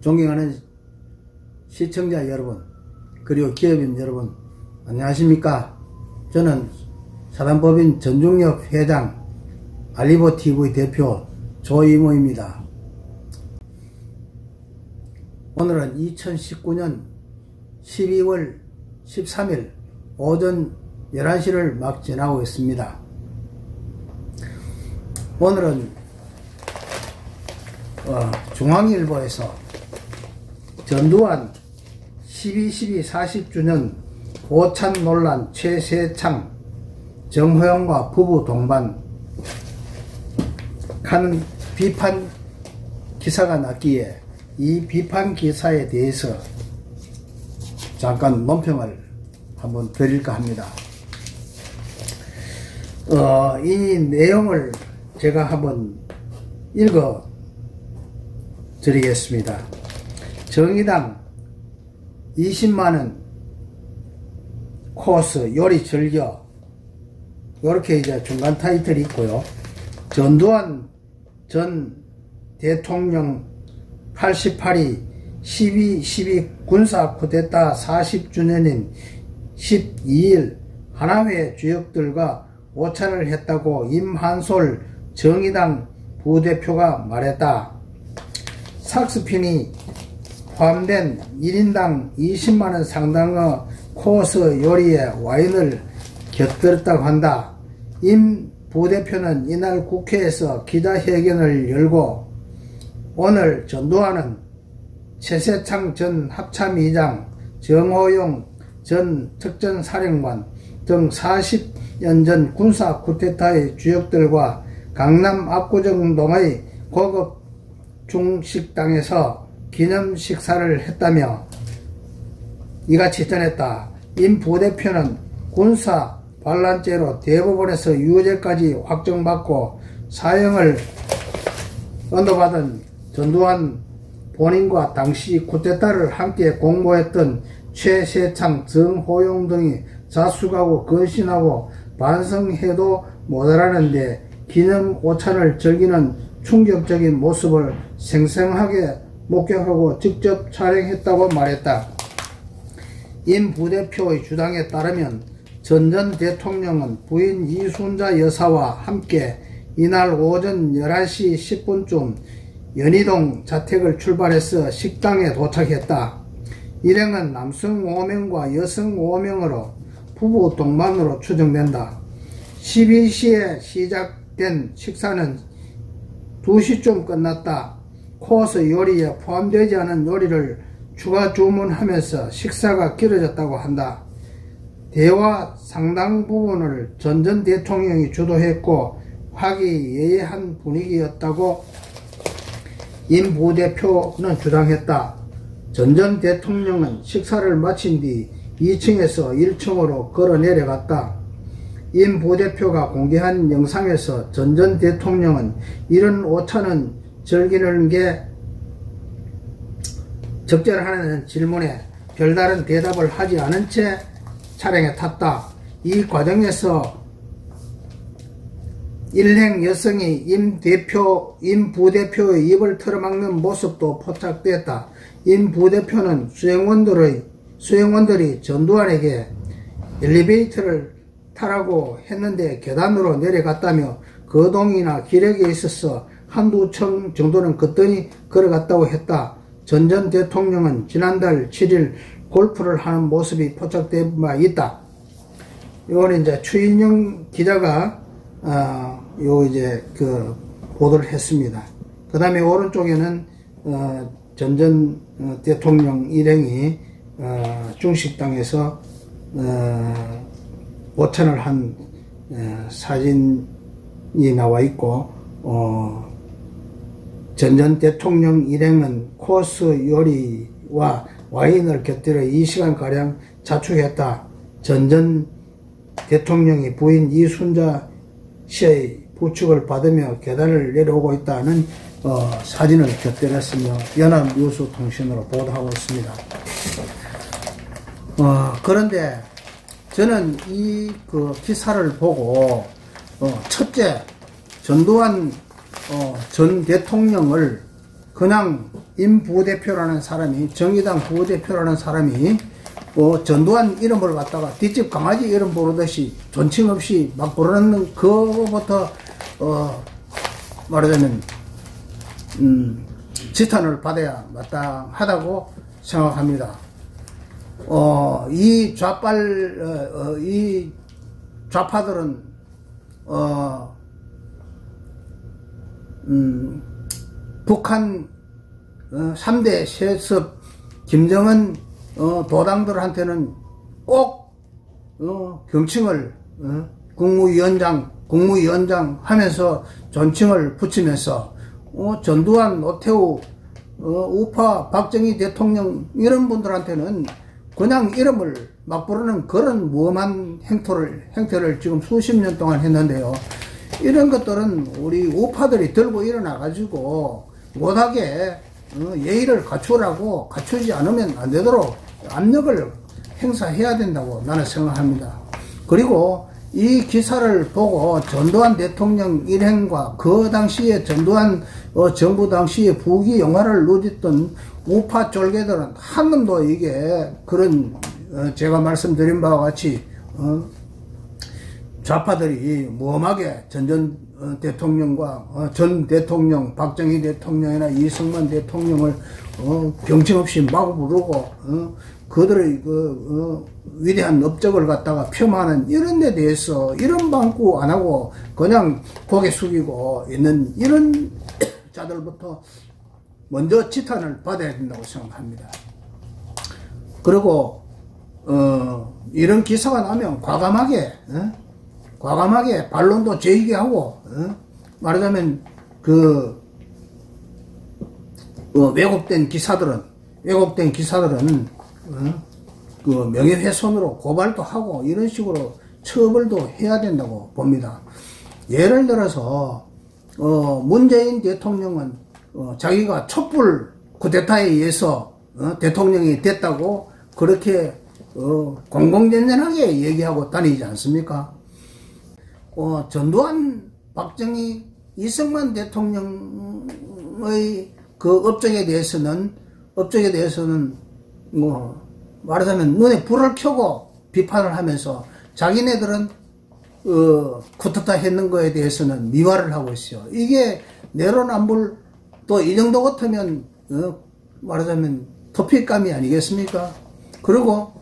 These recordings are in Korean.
존경하는 시청자 여러분, 그리고 기업인 여러분, 안녕하십니까? 저는 사단법인 전중엽 회장, 알리보TV 대표 조이모입니다. 오늘은 2019년 12월 13일 오전 11시를 막 지나고 있습니다. 오늘은 중앙일보에서 전두환 12.12 40주년 오찬 논란 최세창 정호영과 부부 동반 하는 비판 기사가 났기에 이 비판 기사에 대해서 잠깐 논평을 한번 드릴까 합니다. 이 내용을 제가 한번 읽어 드리겠습니다. 정의당 20만원 코스 요리 즐겨, 이렇게 이제 중간 타이틀이 있고요. 전두환 전 대통령 88이 12.12 군사 쿠데타 40주년인 12일 하나회 주역들과 오찬을 했다고 임한솔 정의당 부대표가 말했다. 삭스핀이 포함된 1인당 20만원 상당의 코스 요리에 와인을 곁들였다고 한다. 임 부대표는 이날 국회에서 기자회견을 열고 오늘 전두환은 최세창 전 합참의장, 정호용 전 특전사령관 등 40년 전 군사 쿠데타의 주역들과 강남 압구정동의 고급 중식당에서 기념 식사를 했다며 이같이 전했다. 임 부대표는 군사 반란죄로 대법원에서 유죄까지 확정받고 사형을 언도받은 전두환 본인과 당시 쿠데타를 함께 공모했던 최세창, 정호용 등이 자숙하고 건신하고 반성해도 모자라는데 기념 오찬을 즐기는 충격적인 모습을 생생하게 목격하고 직접 촬영했다고 말했다. 임 부대표의 주장에 따르면 전 대통령은 부인 이순자 여사와 함께 이날 오전 11시 10분쯤 연희동 자택을 출발해서 식당에 도착했다. 일행은 남성 5명과 여성 5명으로 부부 동반으로 추정된다. 12시에 시작된 식사는 2시쯤 끝났다. 코스 요리에 포함되지 않은 요리를 추가 주문하면서 식사가 길어졌다고 한다. 대화 상당 부분을 전 대통령이 주도했고 화기애애한 분위기였다고 임 부대표는 주장했다. 전 대통령은 식사를 마친 뒤 2층에서 1층으로 걸어 내려갔다. 임 부대표가 공개한 영상에서 전 대통령은 이런 오찬은 즐기는 게 적절하냐는 질문에 별다른 대답을 하지 않은 채 차량에 탔다. 이 과정에서 일행 여성이 임 부대표의 입을 틀어막는 모습도 포착됐다. 임 부대표는 수행원들이 전두환에게 엘리베이터를 타라고 했는데 계단으로 내려갔다며 거동이나 기력에 있어서 한두 층 정도는 거뜬히 걸어갔다고 했다. 전 대통령은 지난달 7일 골프를 하는 모습이 포착된 바 있다. 이거는 이제 추인영 기자가 보도를 했습니다. 그 다음에 오른쪽에는 전 대통령 일행이 중식당에서 오찬을 한 사진이 나와 있고, 전 대통령 일행은 코스 요리와 와인을 곁들여 2시간가량 자축했다. 전 대통령이 부인 이순자 씨의 부축을 받으며 계단을 내려오고 있다는 사진을 곁들였으며 연합뉴스통신으로 보도하고 있습니다. 그런데 저는 이 기사를 보고 첫째, 전두환 전 대통령을 그냥 임 부대표라는 사람이, 정의당 부대표라는 사람이 전두환 이름을 갖다가 뒷집 강아지 이름 부르듯이 존칭 없이 막 부르는 그거부터 말하자면 지탄을 받아야 마땅하다고 생각합니다. 이 이 좌파들은 북한 3대 세습 김정은 도당들한테는 꼭 경칭을 국무위원장 하면서 존칭을 붙이면서 전두환, 노태우, 우파, 박정희 대통령 이런 분들한테는 그냥 이름을 막 부르는 그런 무엄한 행태를 지금 수십 년 동안 했는데요. 이런 것들은 우리 우파들이 들고 일어나 가지고 못하게 예의를 갖추라고, 갖추지 않으면 안 되도록 압력을 행사해야 된다고 나는 생각합니다. 그리고 이 기사를 보고 전두환 대통령 일행과 그 당시에 전두환 정부 당시에 부귀 영화를 누렸던 우파 쫄개들은 한 놈도 이게 그런 제가 말씀드린 바와 같이 좌파들이 무엄하게 전 대통령과 전 대통령 박정희 대통령이나 이승만 대통령을 경칭 없이 마구 부르고 그들의 위대한 업적을 갖다가 폄하하는 이런 데 대해서 이런 방구 안 하고 그냥 고개 숙이고 있는 이런 자들부터 먼저 지탄을 받아야 된다고 생각합니다. 그리고 이런 기사가 나면 과감하게 반론도 제기하고 말하자면 왜곡된 기사들은 그 명예훼손으로 고발도 하고 이런 식으로 처벌도 해야 된다고 봅니다. 예를 들어서 문재인 대통령은 자기가 촛불 쿠데타에 의해서 대통령이 됐다고 그렇게 공공연연하게 얘기하고 다니지 않습니까? 전두환, 박정희, 이승만 대통령의 그 업적에 대해서는 말하자면 눈에 불을 켜고 비판을 하면서 자기네들은 쿠데타 했는 거에 대해서는 미화를 하고 있어요. 이게 내로남불 또 이 정도 같으면 말하자면 토픽감이 아니겠습니까? 그리고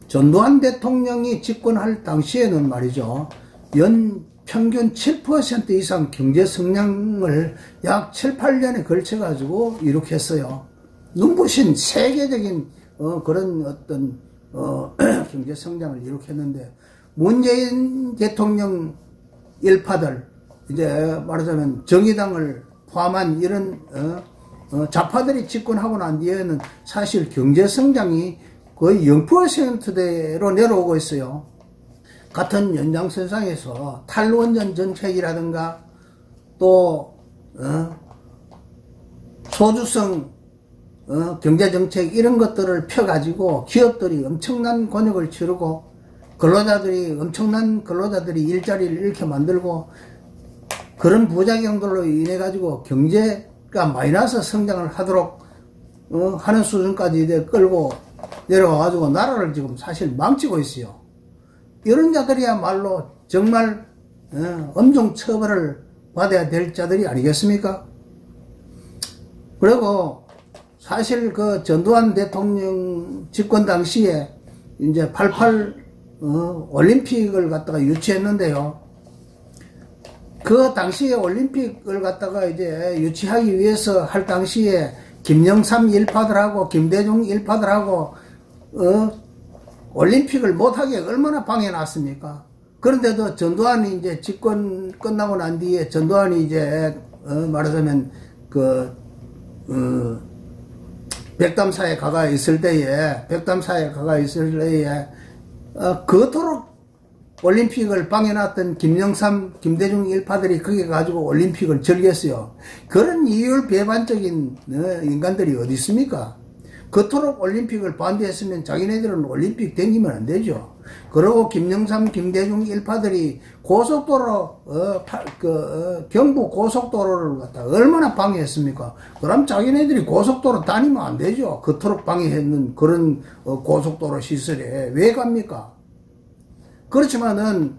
전두환 대통령이 집권할 당시에는 말이죠. 연 평균 7% 이상 경제 성장을 약 7, 8년에 걸쳐 가지고 이룩했어요. 눈부신 세계적인 그런 어떤 경제 성장을 이룩했는데 문재인 대통령 일파들 이제 말하자면 정의당을 포함한 이런 좌파들이 집권하고 난 뒤에는 사실 경제 성장이 거의 0%대로 내려오고 있어요. 같은 연장선상에서 탈원전 정책이라든가 또 소주성 경제정책 이런 것들을 펴가지고 기업들이 엄청난 곤욕을 치르고 엄청난 근로자들이 일자리를 이렇게 만들고 그런 부작용들로 인해 가지고 경제가 마이너스 성장을 하도록 하는 수준까지 이제 끌고 내려와 가지고 나라를 지금 사실 망치고 있어요. 이런 자들이야말로 정말 엄중 처벌을 받아야 될 자들이 아니겠습니까? 그리고 사실 그 전두환 대통령 집권 당시에 이제 88 올림픽을 갖다가 유치했는데요. 그 당시에 올림픽을 갖다가 이제 유치하기 위해서 할 당시에 김영삼 일파들하고 김대중 일파들하고 올림픽을 못하게 얼마나 방해놨습니까? 그런데도 전두환이 이제 집권 끝나고 난 뒤에 전두환이 이제 말하자면 백담사에 가가 있을 때에 그토록 올림픽을 방해놨던 김영삼, 김대중 일파들이 거기 가지고 올림픽을 즐겼어요. 그런 이율배반적인 인간들이 어디 있습니까? 그토록 올림픽을 반대했으면 자기네들은 올림픽 댕기면 안 되죠. 그리고 김영삼, 김대중 일파들이 고속도로, 경부 고속도로를 갖다 얼마나 방해했습니까? 그럼 자기네들이 고속도로 다니면 안 되죠. 그토록 방해했는 그런 고속도로 시설에 왜 갑니까? 그렇지만은,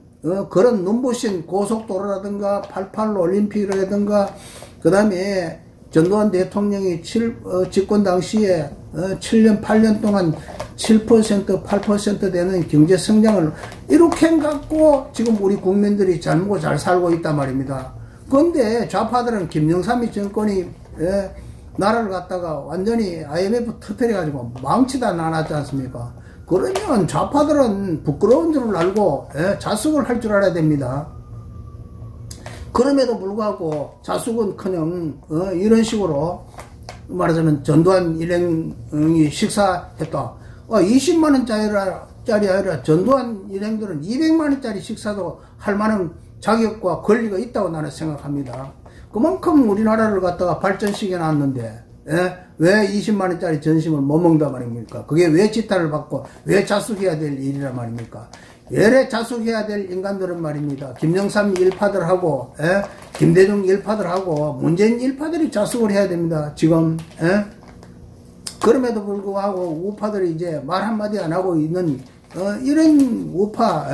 그런 눈부신 고속도로라든가 88 올림픽이라든가 그 다음에 전두환 대통령이 집권 당시에 7년 8년 동안 7% 8% 되는 경제 성장을 이렇게 갖고 지금 우리 국민들이 잘 먹고 잘 살고 있단 말입니다. 그런데 좌파들은 김영삼이 정권이 나라를 갖다가 완전히 IMF 터뜨려 가지고 망치다 나눴지 않습니까? 그러면 좌파들은 부끄러운 줄 알고 자숙을 할 줄 알아야 됩니다. 그럼에도 불구하고 자숙은커녕 이런 식으로 말하자면 전두환 일행이 식사했다. 20만원짜리 아니라 전두환 일행들은 200만원짜리 식사도 할 만한 자격과 권리가 있다고 나는 생각합니다. 그만큼 우리나라를 갖다가 발전시켜 놨는데 왜 20만원짜리 전심을 못 먹는단 말입니까? 그게 왜 지탄을 받고 왜 자숙해야 될 일이란 말입니까? 왜 자숙해야 될 인간들은 말입니다. 김영삼 일파들하고 김대중 일파들하고 문재인 일파들이 자숙을 해야 됩니다. 지금 그럼에도 불구하고 우파들이 이제 말 한마디 안 하고 있는 이런 우파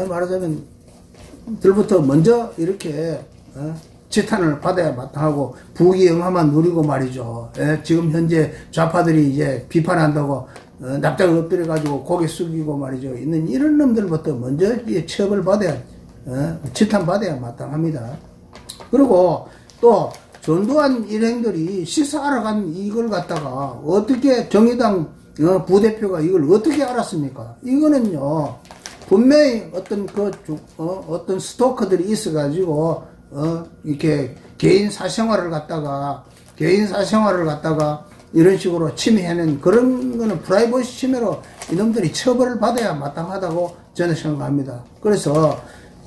말하자면 들부터 먼저 이렇게 지탄을 받아야 마땅하고 부귀영화만 누리고 말이죠. 지금 현재 좌파들이 이제 비판한다고 납작 엎드려 가지고 고개 숙이고 말이죠. 있는 이런 놈들부터 먼저 처벌 받아야 지탄 받아야 마땅합니다. 그리고 또 전두환 일행들이 식사하러 간 이걸 갖다가 어떻게 정의당 부대표가 이걸 어떻게 알았습니까? 이거는요 분명히 어떤 스토커들이 있어가지고 이렇게 개인 사생활을 갖다가 이런 식으로 침해하는 그런 거는 프라이버시 침해로 이놈들이 처벌을 받아야 마땅하다고 저는 생각합니다. 그래서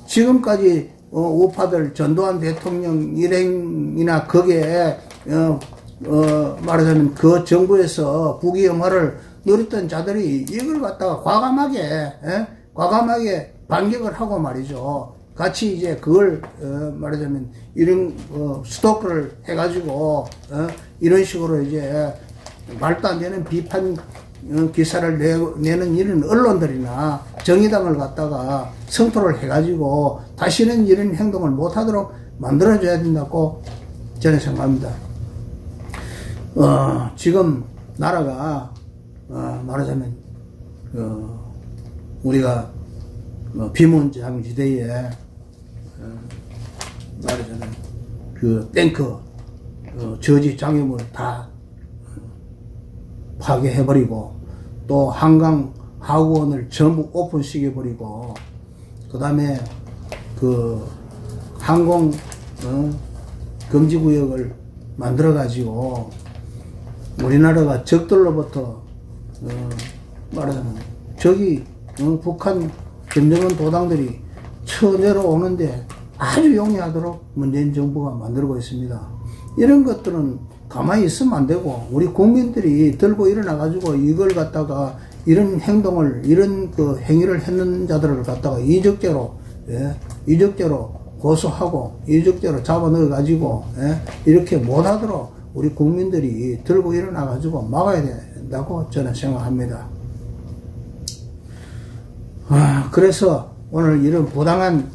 지금까지 우파들 전두환 대통령 일행이나 거기에 말하자면 그 정부에서 부귀영화를 누렸던 자들이 이걸 갖다가 과감하게 반격을 하고 말이죠. 같이 이제 그걸 말하자면 이런 스토커를 해가지고 이런 식으로 이제 말도 안 되는 비판 기사를 내는 이런 언론들이나 정의당을 갖다가 성토를 해가지고 다시는 이런 행동을 못하도록 만들어줘야 된다고 저는 생각합니다. 지금 나라가 말하자면 우리가 비문장 시대에 말하자면 그 탱크 저지 장애물 다 파괴해버리고 또 한강 하구원을 전부 오픈시켜버리고 그 다음에 그 항공 금지구역을 만들어가지고 우리나라가 적들로부터 말하자면 저기 북한 김정은 도당들이 쳐내려오는데 아주 용이하도록 문재인 정부가 만들고 있습니다. 이런 것들은 가만히 있으면 안 되고 우리 국민들이 들고 일어나 가지고 이걸 갖다가 이런 행동을 이런 그 행위를 했는 자들을 갖다가 이적죄로 고소하고 이적죄로 잡아 넣어 가지고 이렇게 못하도록 우리 국민들이 들고 일어나 가지고 막아야 된다고 저는 생각합니다. 그래서 오늘 이런 부당한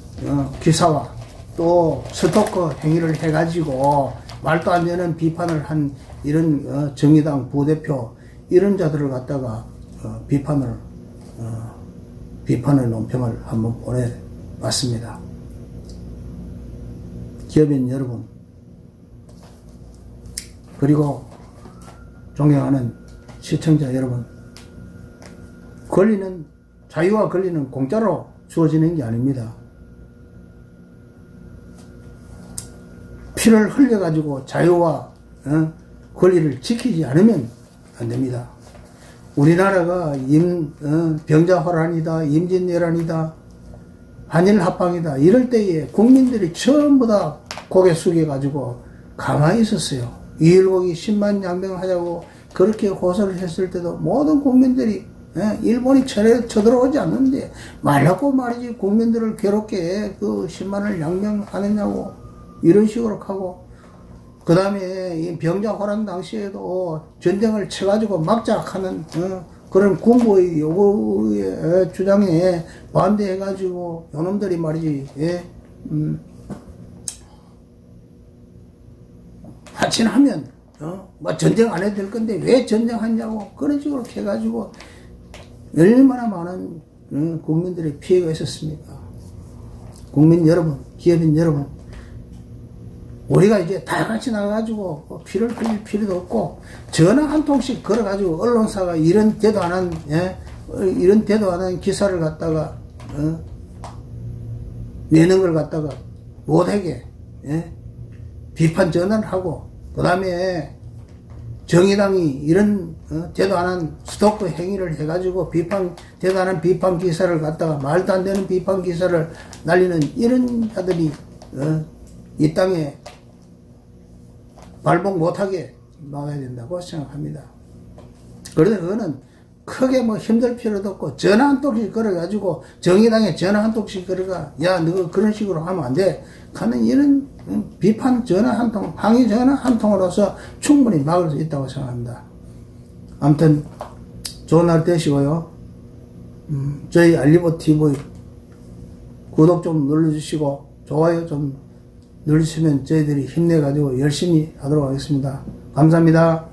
기사와 또 스토커 행위를 해가지고 말도 안 되는 비판을 한 이런 정의당 부대표 이런 자들을 갖다가 비판을 논평을 한번 보내봤습니다. 기업인 여러분 그리고 존경하는 시청자 여러분, 자유와 권리는 공짜로 주어지는 게 아닙니다. 피를 흘려가지고 자유와 권리를 지키지 않으면 안 됩니다. 우리나라가 병자호란이다, 임진왜란이다, 한일합방이다 이럴 때에 국민들이 전부 다 고개 숙여가지고 가만히 있었어요. 이일곡이 10만 양병하자고 그렇게 호소를 했을 때도 모든 국민들이 일본이 쳐들어오지 않는데 말라고 말이지 국민들을 괴롭게 그 10만을 양명하느냐고 이런 식으로 하고 그 다음에 이 병자호란 당시에도 전쟁을 쳐가지고 막자 하는 그런 군부의 요구에 주장에 반대해가지고 요놈들이 말이지 하친하면 뭐 전쟁 안 해도 될 건데 왜 전쟁하냐고 그런 식으로 해가지고 얼마나 많은 국민들의 피해가 있었습니까? 국민 여러분, 기업인 여러분, 우리가 이제 다 같이 나가가지고 피를 흘릴 필요도 없고 전화 한 통씩 걸어가지고 언론사가 이런 대도 안 한 이런 대도 안 한 기사를 갖다가 내는 걸 갖다가 못하게 비판 전환을 하고 그 다음에 정의당이 이런 대도 안 한 스토커 행위를 해가지고 대도 안 한 비판 기사를 갖다가 말도 안 되는 비판 기사를 날리는 이런 자들이 이 땅에 발목 못하게 막아야 된다고 생각합니다. 그런데 그거는 크게 뭐 힘들 필요도 없고 전화 한 통씩 걸어가지고 정의당에 전화 한 통씩 걸어가 야 너 그런 식으로 하면 안 돼 하는 이런 비판 전화 한 통, 항의 전화 한 통으로서 충분히 막을 수 있다고 생각합니다. 아무튼 좋은 날 되시고요. 저희 알리버TV 구독 좀 눌러주시고 좋아요 좀 눌러주시면 저희들이 힘내가지고 열심히 하도록 하겠습니다. 감사합니다.